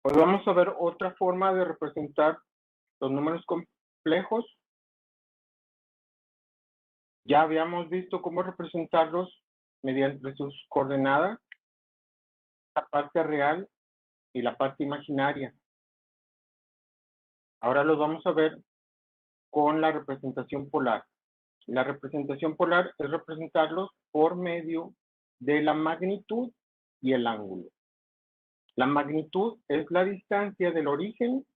Hoy vamos a ver otra forma de representar los números complejos. Ya habíamos visto cómo representarlos mediante sus coordenadas, la parte real y la parte imaginaria. Ahora los vamos a ver con la representación polar. La representación polar es representarlos por medio de la magnitud y el ángulo. La magnitud es la distancia del origen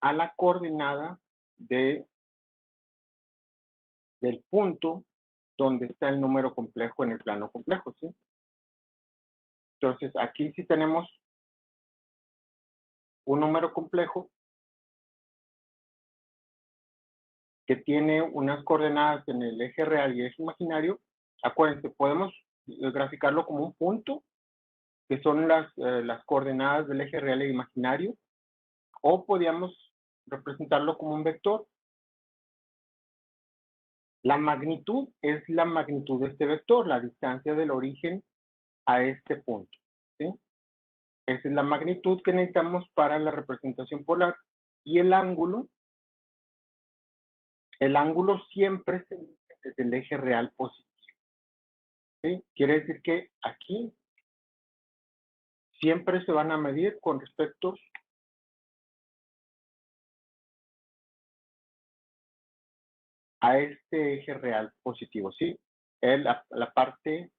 a la coordenada del punto donde está el número complejo en el plano complejo, ¿sí? Entonces, aquí sí tenemos un número complejo que tiene unas coordenadas en el eje real y eje imaginario. Acuérdense, podemos graficarlo como un punto, que son las coordenadas del eje real e imaginario, o podríamos representarlo como un vector. La magnitud es la magnitud de este vector, la distancia del origen a este punto, ¿sí? Esa es la magnitud que necesitamos para la representación polar. Y el ángulo siempre se mide desde el eje real positivo, ¿sí? Quiere decir que aquí siempre se van a medir con respecto a este eje real positivo, ¿sí? Es la parte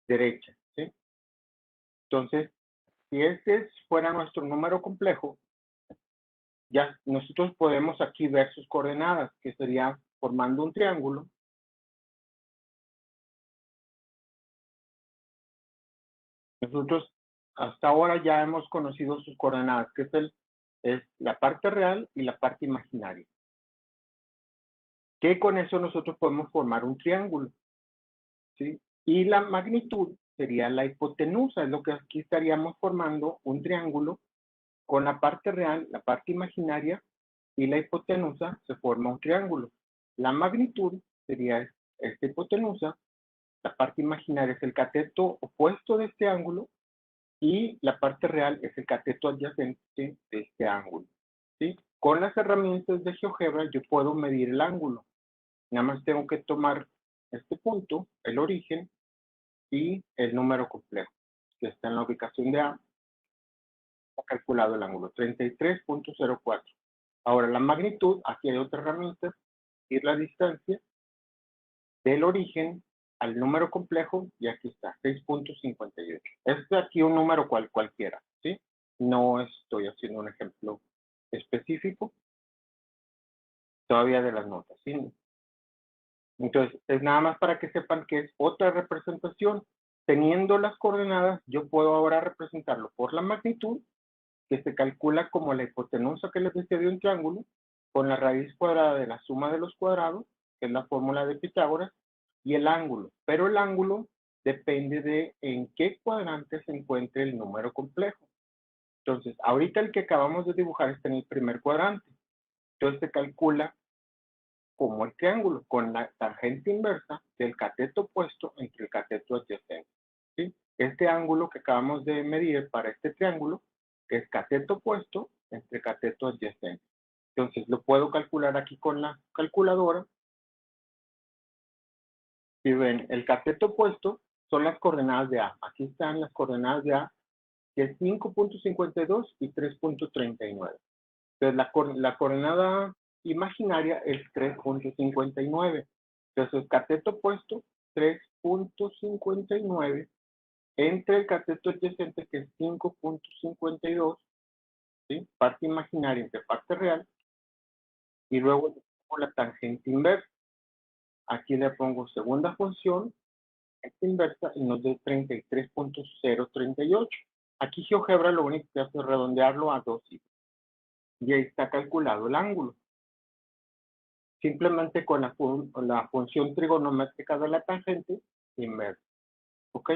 derecha, ¿sí? Entonces, si este fuera nuestro número complejo, ya nosotros podemos aquí ver sus coordenadas, que sería formando un triángulo. Nosotros hasta ahora ya hemos conocido sus coordenadas, que es la parte real y la parte imaginaria. Que con eso nosotros podemos formar un triángulo, ¿sí? Y la magnitud sería la hipotenusa, es lo que aquí estaríamos formando un triángulo con la parte real, la parte imaginaria y la hipotenusa se forma un triángulo. La magnitud sería esta hipotenusa, la parte imaginaria es el cateto opuesto de este ángulo y la parte real es el cateto adyacente de este ángulo, ¿sí? Con las herramientas de GeoGebra yo puedo medir el ángulo. Nada más tengo que tomar este punto, el origen, y el número complejo, que está en la ubicación de A, ha calculado el ángulo, 33.04. Ahora, la magnitud, aquí hay otra herramienta, es la distancia del origen al número complejo, y aquí está, 6.58. Este es aquí un número cualquiera, ¿sí? No estoy haciendo un ejemplo específico todavía de las notas, ¿sí? Entonces, es nada más para que sepan que es otra representación. Teniendo las coordenadas, yo puedo ahora representarlo por la magnitud, que se calcula como la hipotenusa que les decía de un triángulo, con la raíz cuadrada de la suma de los cuadrados, que es la fórmula de Pitágoras, y el ángulo. Pero el ángulo depende de en qué cuadrante se encuentre el número complejo. Entonces, ahorita el que acabamos de dibujar está en el primer cuadrante. Entonces se calcula como el triángulo, con la tangente inversa del cateto opuesto entre el cateto adyacente, ¿sí? Este ángulo que acabamos de medir para este triángulo es cateto opuesto entre cateto adyacente. Entonces lo puedo calcular aquí con la calculadora. Si ven, el cateto opuesto son las coordenadas de A. Aquí están las coordenadas de A, que es 5.52 y 3.39. Entonces la coordenada imaginaria es 3.59. Entonces, cateto opuesto, 3.59, entre el cateto adyacente, que es 5.52, ¿sí? Parte imaginaria entre parte real, y luego la tangente inversa. Aquí le pongo segunda función, esta inversa, y nos da 33.038. Aquí GeoGebra lo único que hace es redondearlo a 2 cifras. Y ahí está calculado el ángulo. Simplemente con la función trigonométrica de la tangente inversa, ¿ok?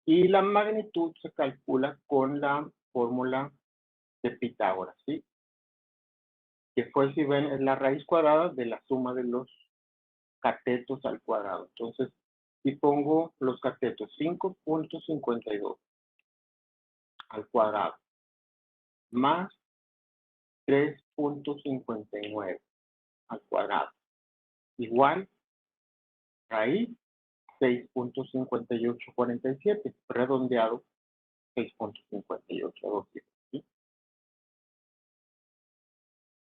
Y la magnitud se calcula con la fórmula de Pitágoras, ¿sí? Que fue, si ven, es la raíz cuadrada de la suma de los catetos al cuadrado. Entonces, si pongo los catetos, 5.52 al cuadrado, más 3.59 al cuadrado. Igual raíz 6.5847, redondeado 6.5827. ¿Sí?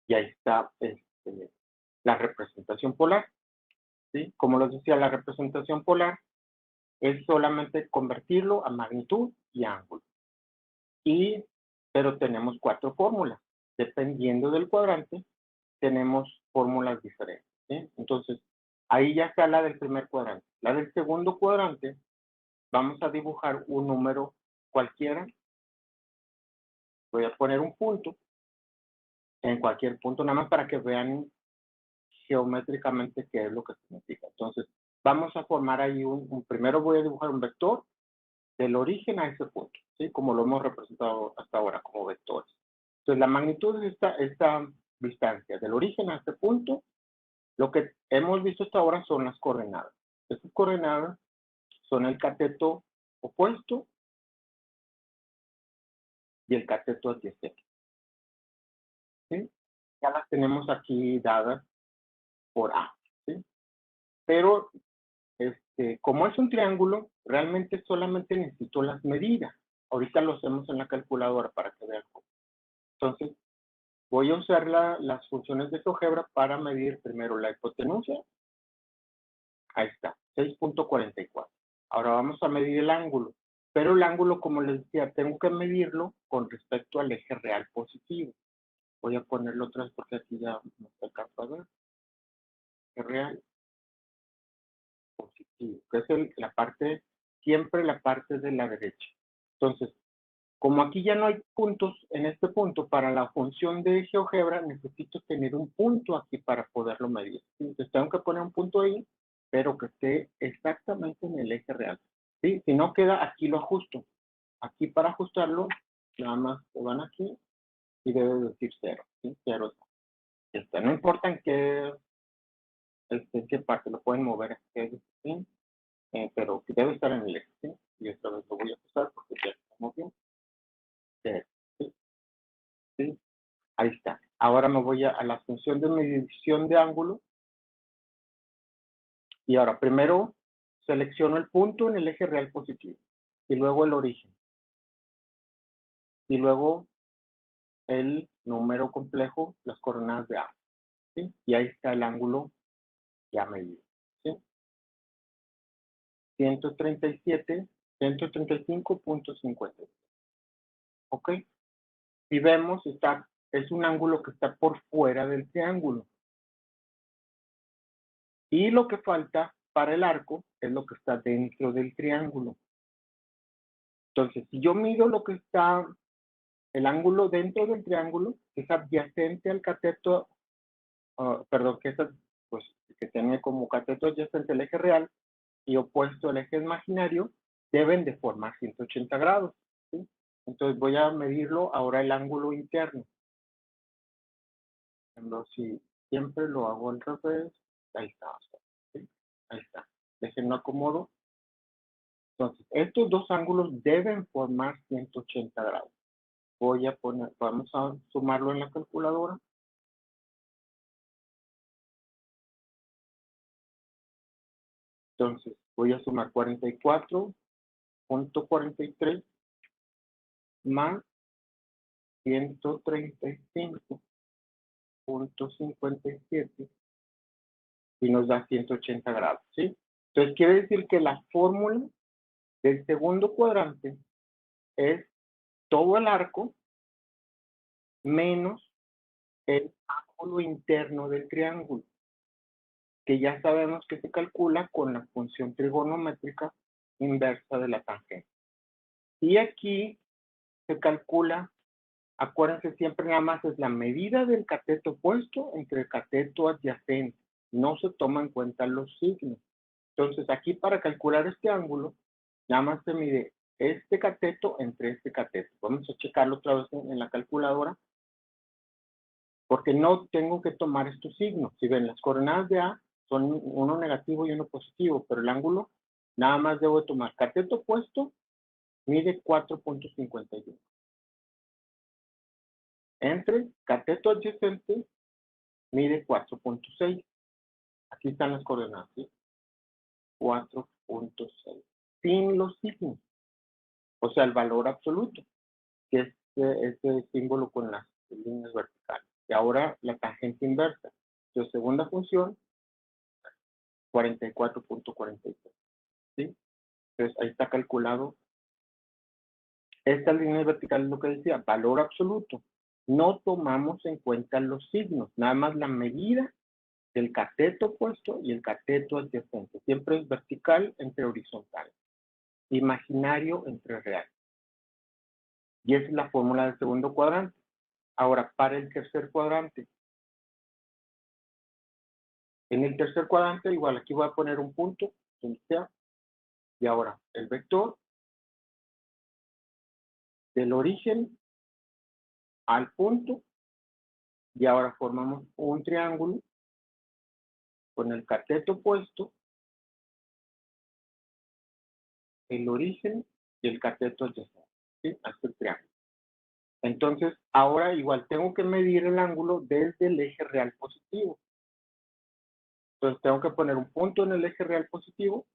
Y ahí está la representación polar. ¿Sí? Como les decía, la representación polar es solamente convertirlo a magnitud y ángulo. Pero tenemos 4 fórmulas. Dependiendo del cuadrante, tenemos fórmulas diferentes. ¿Sí? Entonces, ahí ya está la del primer cuadrante. La del segundo cuadrante, vamos a dibujar un número cualquiera. Voy a poner un punto en cualquier punto, nada más para que vean geométricamente qué es lo que significa. Entonces, vamos a formar ahí primero voy a dibujar un vector del origen a ese punto, ¿sí? Como lo hemos representado hasta ahora, como vectores. Entonces, la magnitud es esta distancia del origen a este punto. Lo que hemos visto hasta ahora son las coordenadas. Estas coordenadas son el cateto opuesto y el cateto adyacente. ¿Sí? Ya las tenemos aquí dadas por A. ¿Sí? Pero como es un triángulo, realmente solamente necesito las medidas. Ahorita lo hacemos en la calculadora para que vean cómo. Entonces, voy a usar las funciones de GeoGebra para medir primero la hipotenusa. Ahí está, 6.44. Ahora vamos a medir el ángulo. Pero el ángulo, como les decía, tengo que medirlo con respecto al eje real positivo. Voy a ponerlo otra vez porque aquí ya no se alcanza a ver. Eje real positivo, que es siempre la parte de la derecha. Entonces, como aquí ya no hay puntos en este punto, para la función de GeoGebra necesito tener un punto aquí para poderlo medir. Entonces tengo que poner un punto ahí, pero que esté exactamente en el eje real. ¿Sí? Si no queda, aquí lo ajusto. Aquí para ajustarlo, nada más se van aquí y debe decir 0. ¿Sí? 0 está. No importa en qué parte, lo pueden mover aquí, ¿sí? Pero debe estar en el eje. ¿Sí? Y esta vez lo voy a ajustar porque ya estamos bien. 0. ¿Sí? ¿Sí? Ahí está. Ahora me voy a la función de medición de ángulo. Y ahora, primero selecciono el punto en el eje real positivo. Y luego el origen. Y luego el número complejo, las coordenadas de A. ¿Sí? Y ahí está el ángulo ya medido. ¿Sí? 135.50. ¿Ok? Y vemos, es un ángulo que está por fuera del triángulo. Y lo que falta para el arco es lo que está dentro del triángulo. Entonces, si yo mido lo que está, el ángulo dentro del triángulo, que es adyacente al cateto, perdón, pues, que tiene como cateto adyacente el eje real y opuesto al eje imaginario, deben de formar 180 grados. ¿Sí? Entonces voy a medirlo ahora el ángulo interno. Entonces, si siempre lo hago al revés, ahí está. ¿Sí? Ahí está. Déjenlo acomodo. Entonces, estos dos ángulos deben formar 180 grados. Vamos a sumarlo en la calculadora. Entonces, voy a sumar 44.43 más 135.57 y nos da 180 grados, ¿sí? Entonces, quiere decir que la fórmula del segundo cuadrante es todo el arco menos el ángulo interno del triángulo, que ya sabemos que se calcula con la función trigonométrica inversa de la tangente. Y aquí se calcula, acuérdense siempre nada más es la medida del cateto opuesto entre el cateto adyacente. No se toman en cuenta los signos. Entonces aquí para calcular este ángulo, nada más se mide este cateto entre este cateto. Vamos a checarlo otra vez en la calculadora. Porque no tengo que tomar estos signos. Si ven, las coordenadas de A son uno negativo y uno positivo, pero el ángulo nada más debo tomar cateto opuesto, mide 4.51. entre cateto adyacente mide 4.6. Aquí están las coordenadas, ¿sí? 4.6. Sin los signos. O sea, el valor absoluto, que es ese símbolo con las líneas verticales. Y ahora la tangente inversa. Entonces, segunda función, 44.46. ¿Sí? Entonces, ahí está calculado. Esta línea vertical es lo que decía, valor absoluto. No tomamos en cuenta los signos, nada más la medida del cateto opuesto y el cateto adyacente. Siempre es vertical entre horizontal, imaginario entre real. Y esa es la fórmula del segundo cuadrante. Ahora, para el tercer cuadrante. En el tercer cuadrante, igual, aquí voy a poner un punto, donde sea. Y ahora, el vector del origen al punto. Y ahora formamos un triángulo con el cateto opuesto, el origen y el cateto adyacente. ¿Sí? Hasta el triángulo. Entonces, ahora igual tengo que medir el ángulo desde el eje real positivo. Entonces, tengo que poner un punto en el eje real positivo.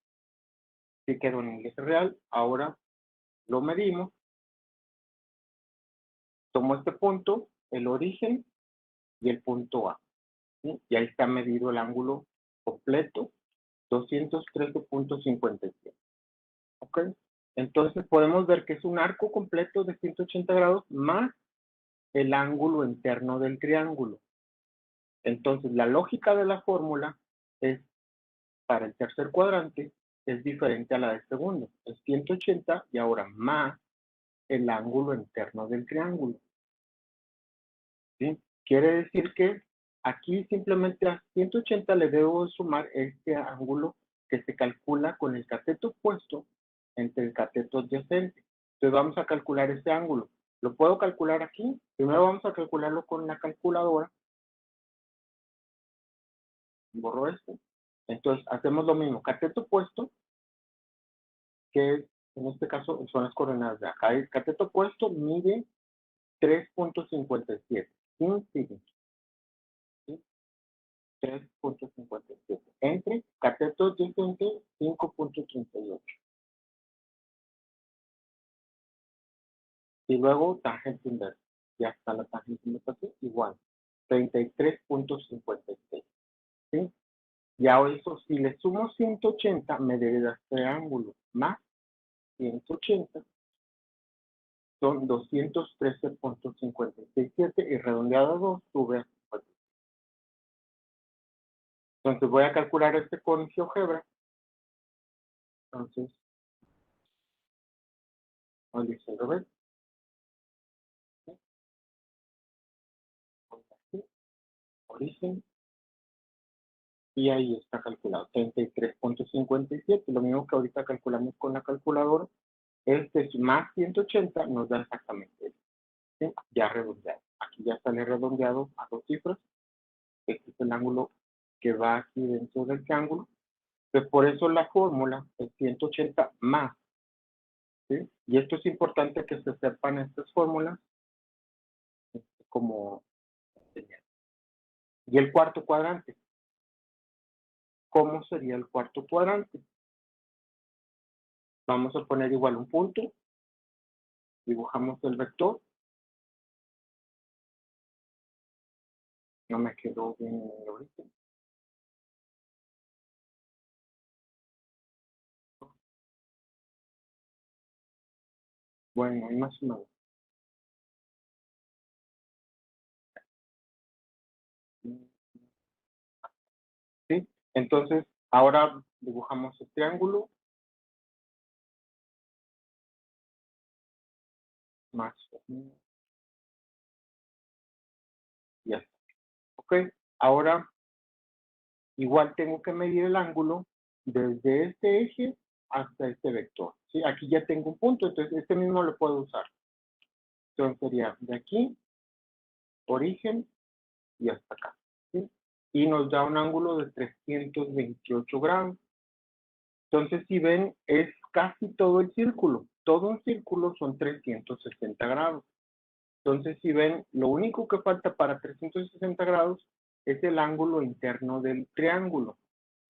Si quedó en el eje real, ahora lo medimos. Tomo este punto, el origen y el punto A. ¿Sí? Y ahí está medido el ángulo completo, 213.57. ¿Ok? Entonces, podemos ver que es un arco completo de 180 grados más el ángulo interno del triángulo. Entonces, la lógica de la fórmula es, para el tercer cuadrante, es diferente a la del segundo. Es 180 y ahora más el ángulo interno del triángulo. ¿Sí? Quiere decir que aquí simplemente a 180 le debo sumar este ángulo que se calcula con el cateto opuesto entre el cateto adyacente. Entonces vamos a calcular este ángulo. ¿Lo puedo calcular aquí? Primero vamos a calcularlo con la calculadora. Borro esto. Entonces hacemos lo mismo. Cateto opuesto, que en este caso son las coordenadas de acá. El cateto opuesto mide 3.57. Sin signo. ¿Sí? 3.57. Entre cateto adyacente 5.38. Y luego tangente inversa. Ya está la tangente inversa igual. 33.56. ¿Sí? Y ahora eso, si le sumo 180, me debe dar este ángulo. Más 180 son 213.567 y redondeado a 2 sube a 50. Entonces voy a calcular este con GeoGebra. Entonces, lo ves. Origen. Y ahí está calculado, 33.57, lo mismo que ahorita calculamos con la calculadora. Este es más 180, nos da exactamente eso. ¿Sí? Ya redondeado. Aquí ya sale redondeado a 2 cifras. Este es el ángulo que va aquí dentro del triángulo. Pues por eso la fórmula es 180 más. ¿Sí? Y esto es importante que se sepan estas fórmulas como... Y el cuarto cuadrante. ¿Cómo sería el cuarto cuadrante? Vamos a poner igual un punto. Dibujamos el vector. No me quedó bien el origen. Bueno, hay más o menos. ¿Sí? Entonces, ahora dibujamos el triángulo. Más o menos. Ya está. Ok. Ahora, igual tengo que medir el ángulo desde este eje hasta este vector. ¿Sí? Aquí ya tengo un punto, entonces este mismo lo puedo usar. Entonces sería de aquí, origen y hasta acá. ¿Sí? Y nos da un ángulo de 328 grados. Entonces, si ven, es casi todo el círculo. Todo un círculo son 360 grados. Entonces, si ven, lo único que falta para 360 grados es el ángulo interno del triángulo,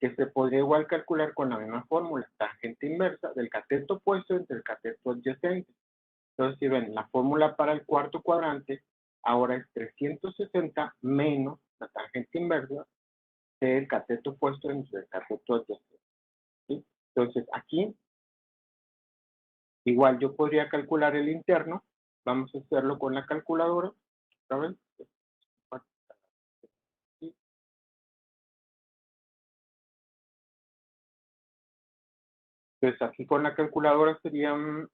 que se podría igual calcular con la misma fórmula, tangente inversa del cateto opuesto entre el cateto adyacente. Entonces, si ven, la fórmula para el cuarto cuadrante ahora es 360 menos la tangente inversa del cateto opuesto entre el cateto adyacente. ¿Sí? Entonces, aquí, igual yo podría calcular el interno. Vamos a hacerlo con la calculadora. ¿Saben? Entonces, aquí con la calculadora sería un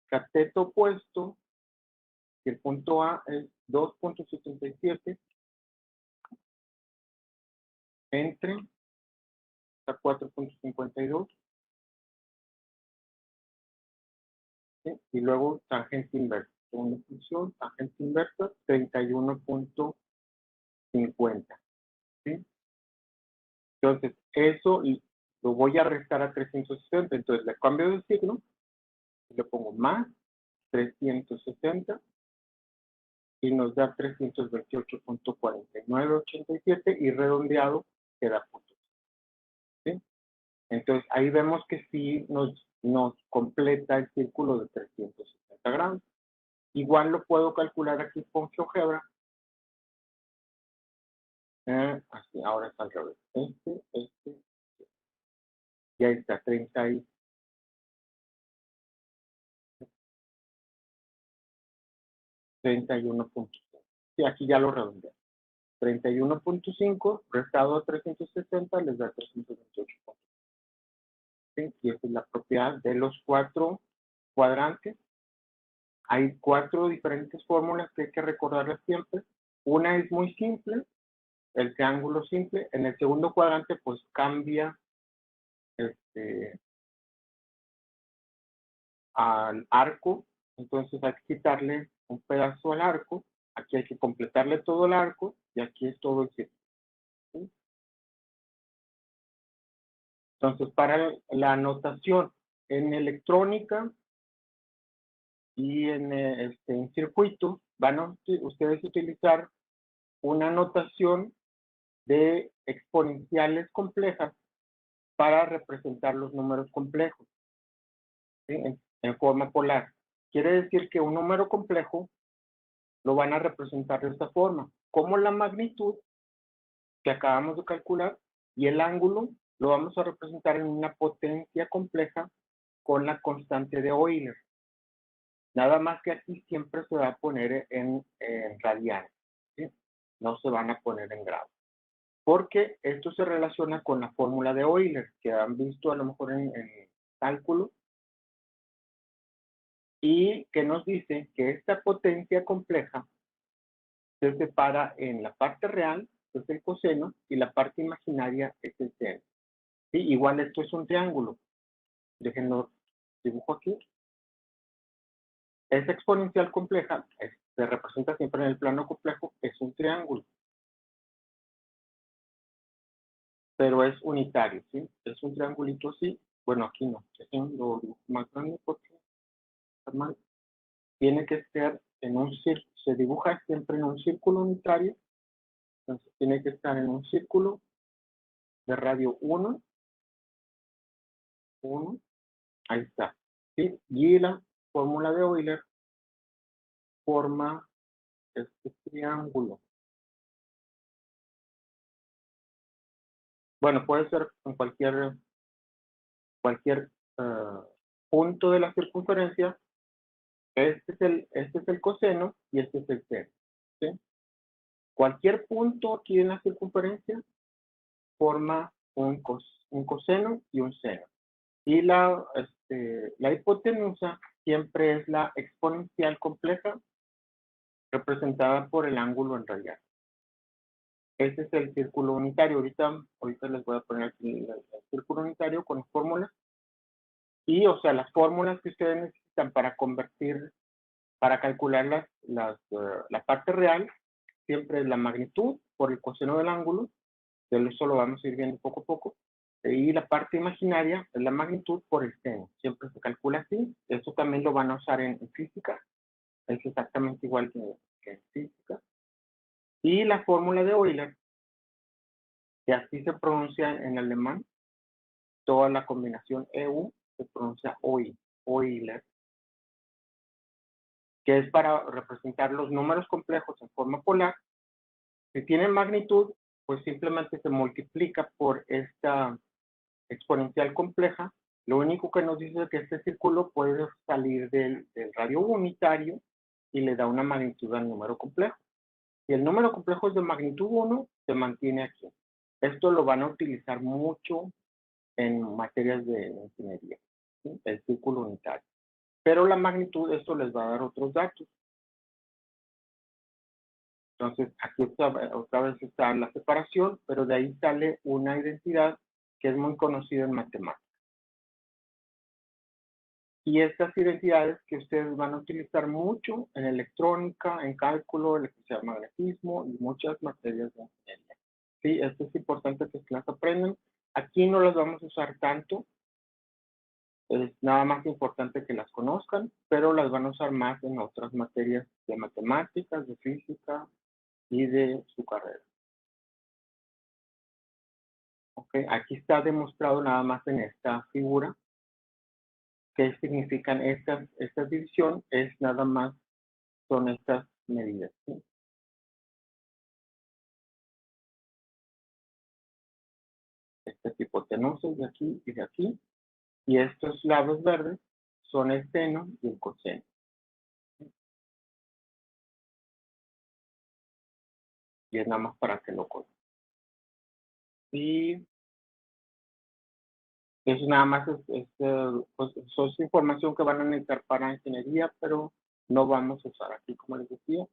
cateto opuesto, y el punto A es 2.77 entre 4.52, ¿sí? Y luego tangente inversa. Segunda función, tangente inversa, 31.50. ¿Sí? Entonces, eso lo voy a restar a 360. Entonces, le cambio de signo, le pongo más 360 y nos da 328.4987 y redondeado queda punto. ¿Sí? Entonces, ahí vemos que sí nos completa el círculo de 360 grados. Igual lo puedo calcular aquí con GeoGebra. Así, ahora es al revés. Y ahí está, 31 puntos. Sí, aquí ya lo redondeé. 31.5 restado a 360 les da 328 puntos. ¿Sí? Y esa es la propiedad de los 4 cuadrantes. Hay 4 diferentes fórmulas que hay que recordarlas siempre. Una es muy simple, el triángulo simple. En el segundo cuadrante, pues cambia al arco. Entonces hay que quitarle un pedazo al arco. Aquí hay que completarle todo el arco y aquí es todo el círculo. ¿Sí? Entonces, para la anotación en electrónica y en circuito, van a ustedes utilizar una notación de exponenciales complejas para representar los números complejos, ¿sí? En forma polar. Quiere decir que un número complejo lo van a representar de esta forma, como la magnitud que acabamos de calcular y el ángulo lo vamos a representar en una potencia compleja con la constante de Euler. Nada más que aquí siempre se va a poner en radianes, ¿sí? No se van a poner en grados. Porque esto se relaciona con la fórmula de Euler, que han visto a lo mejor en cálculo, y que nos dice que esta potencia compleja se separa en la parte real, que es el coseno, y la parte imaginaria es el seno. ¿Sí? Igual esto es un triángulo. Déjenlo dibujo aquí. Esa exponencial compleja se representa siempre en el plano complejo, es un triángulo. Pero es unitario, ¿sí? Es un triangulito así. Bueno, aquí no. Lo dibujo más grande porque está mal. Tiene que ser en un círculo. Se dibuja siempre en un círculo unitario. Entonces tiene que estar en un círculo de radio 1. Ahí está. ¿Sí? Y la fórmula de Euler forma este triángulo. Bueno, puede ser en cualquier punto de la circunferencia. Este es el coseno y este es el seno. ¿Sí? Cualquier punto aquí en la circunferencia forma un coseno y un seno. Y la hipotenusa siempre es la exponencial compleja representada por el ángulo en radianes. Ese es el círculo unitario. Ahorita les voy a poner aquí el círculo unitario con fórmulas. Y, o sea, las fórmulas que ustedes necesitan para para calcular la parte real, siempre es la magnitud por el coseno del ángulo, de eso lo vamos a ir viendo poco a poco, y la parte imaginaria es la magnitud por el seno, siempre se calcula así. Eso también lo van a usar en física, Es exactamente igual que en física. Y la fórmula de Euler, que así se pronuncia en alemán, toda la combinación EU se pronuncia Euler, que es para representar los números complejos en forma polar. Si tienen magnitud, pues simplemente se multiplica por esta exponencial compleja. Lo único que nos dice es que este círculo puede salir del radio unitario y le da una magnitud al número complejo. Si el número complejo es de magnitud 1, se mantiene aquí. Esto lo van a utilizar mucho en materias de ingeniería, ¿sí? El círculo unitario. Pero la magnitud, esto les va a dar otros datos. Entonces, aquí otra vez está la separación, pero de ahí sale una identidad que es muy conocida en matemáticas. Y estas identidades que ustedes van a utilizar mucho en electrónica, en cálculo, electromagnetismo y muchas materias de ingeniería. Sí, esto es importante que las aprendan. Aquí no las vamos a usar tanto, es nada más importante que las conozcan, pero las van a usar más en otras materias de matemáticas, de física y de su carrera. Okay. Aquí está demostrado nada más en esta figura qué significan esta división, es nada más, son estas medidas. ¿Sí? Este tipo de hipotenusa de aquí y de aquí, y estos lados verdes son el seno y el coseno. Y es nada más para que lo conozcan. Y eso nada más pues, es información que van a necesitar para ingeniería, pero no vamos a usar aquí, como les decía.